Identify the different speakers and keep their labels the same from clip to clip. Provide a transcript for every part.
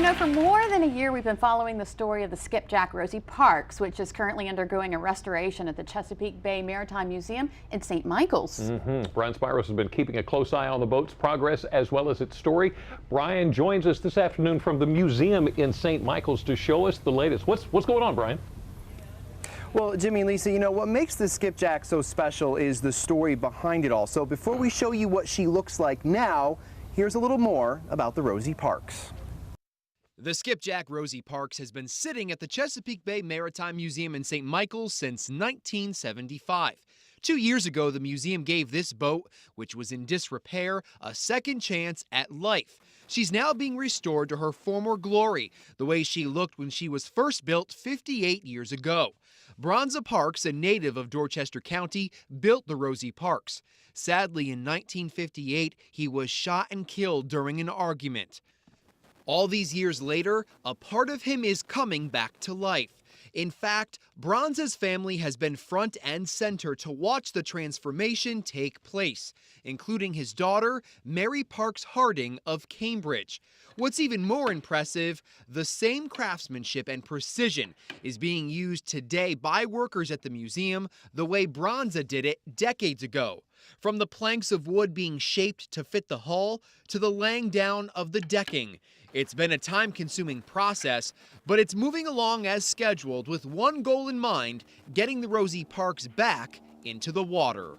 Speaker 1: know, for more than a year, we've been following the story of the skipjack Rosie Parks, which is currently undergoing a restoration at the Chesapeake Bay Maritime Museum in St. Michael's.
Speaker 2: Brian Spiros has been keeping a close eye on the boat's progress as well as its story. Brian joins us this afternoon from the museum in St. Michael's to show us the latest. What's going on, Brian?
Speaker 3: Well, Jimmy and Lisa, you know, what makes the skipjack so special is the story behind it all. So before we show you what she looks like now, here's a little more about the Rosie Parks.
Speaker 4: The skipjack Rosie Parks has been sitting at the Chesapeake Bay Maritime Museum in St. Michael's since 1975. 2 years ago, the museum gave this boat, which was in disrepair, a second chance at life. She's now being restored to her former glory, the way she looked when she was first built 58 years ago. Bronza Parks, a native of Dorchester County, built the Rosie Parks. Sadly, in 1958, he was shot and killed during an argument. All these years later, a part of him is coming back to life. In fact, Bronza's family has been front and center to watch the transformation take place, including his daughter, Mary Parks Harding of Cambridge. What's even more impressive, the same craftsmanship and precision is being used today by workers at the museum the way Bronza did it decades ago. From the planks of wood being shaped to fit the hull to the laying down of the decking. It's been a time-consuming process, but it's moving along as scheduled with one goal in mind, getting the Rosie Parks back into the water.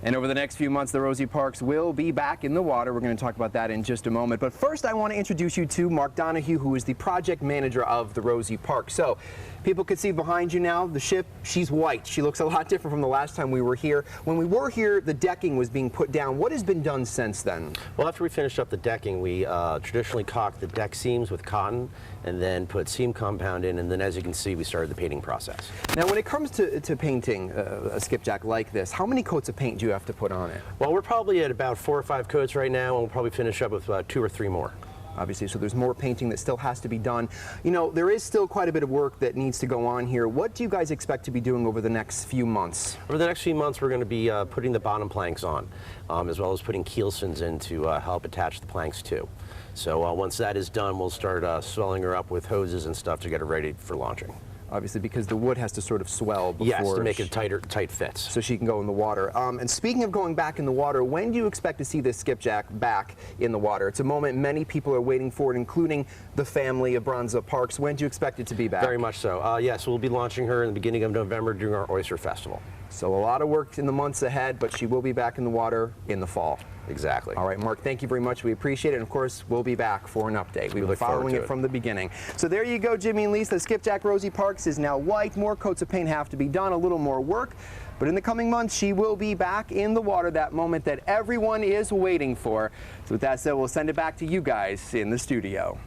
Speaker 3: And over the next few months, the Rosie Parks will be back in the water. We're going to talk about that in just a moment. But first, I want to introduce you to Mark Donahue, who is the project manager of the Rosie Parks. So, people can see behind you now, the ship, she's white. She looks a lot different from the last time we were here. When we were here, the decking was being put down. What has been done since then?
Speaker 5: Well, after we finished up the decking, we traditionally caulked the deck seams with cotton and then put seam compound in, and then as you can see, we started the painting process.
Speaker 3: Now, when it comes to painting a skipjack like this, how many coats of paint do you have to put on it?
Speaker 5: Well, we're probably at about 4 or 5 coats right now, and we'll probably finish up with 2 or 3 more.
Speaker 3: Obviously, so there's more painting that still has to be done. You know, there is still quite a bit of work that needs to go on here. What do you guys expect to be doing over the next few months?
Speaker 5: Over the next few months, we're going to be putting the bottom planks on, as well as putting keelsons in to help attach the planks too. So once that is done, we'll start swelling her up with hoses and stuff to get her ready for launching.
Speaker 3: Obviously, because the wood has to sort of swell before...
Speaker 5: Yes, to make it tight fits.
Speaker 3: So she can go in the water. And speaking of going back in the water, when do you expect to see this skipjack back in the water? It's a moment many people are waiting for it, including the family of Bronza Parks. When do you expect it to be back?
Speaker 5: Very much so. Yes, we'll be launching her in the beginning of November during our Oyster Festival.
Speaker 3: So a lot of work in the months ahead, but she will be back in the water in the fall.
Speaker 5: Exactly.
Speaker 3: All right, Mark, thank you very much. We appreciate it. And of course, we'll be back for an update. We've been following it from the beginning. So there you go, Jimmy and Lisa. Skipjack Rosie Parks is now white. More coats of paint have to be done, a little more work. But in the coming months, she will be back in the water, that moment that everyone is waiting for. So with that said, we'll send it back to you guys in the studio.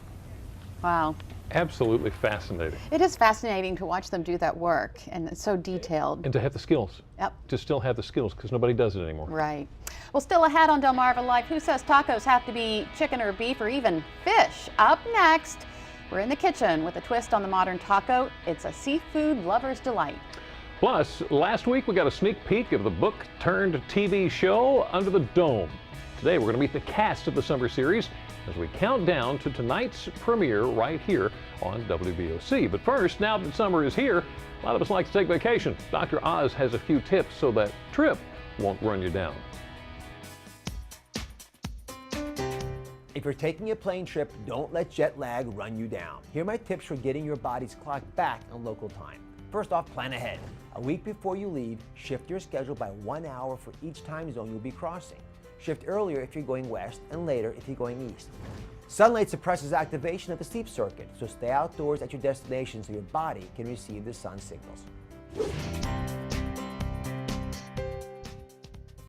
Speaker 1: Wow.
Speaker 2: Absolutely fascinating.
Speaker 1: It is fascinating to watch them do that work, and it's so detailed.
Speaker 2: And to have the skills.
Speaker 1: Yep.
Speaker 2: To still have the skills, because nobody does it anymore.
Speaker 1: Right. Well, still ahead on Delmarva Live, who says tacos have to be chicken or beef or even fish? Up next, we're in the kitchen with a twist on the modern taco. It's a seafood lover's delight.
Speaker 2: Plus, last week we got a sneak peek of the book-turned-TV show Under the Dome. Today we're going to meet the cast of the summer series as we count down to tonight's premiere right here on WBOC. But first, now that summer is here, a lot of us like to take vacation. Dr. Oz has a few tips so that trip won't run you down.
Speaker 6: If you're taking a plane trip, don't let jet lag run you down. Here are my tips for getting your body's clock back on local time. First off, plan ahead. A week before you leave, shift your schedule by 1 hour for each time zone you'll be crossing. Shift earlier if you're going west and later if you're going east. Sunlight suppresses activation of the sleep circuit, so stay outdoors at your destination so your body can receive the sun signals.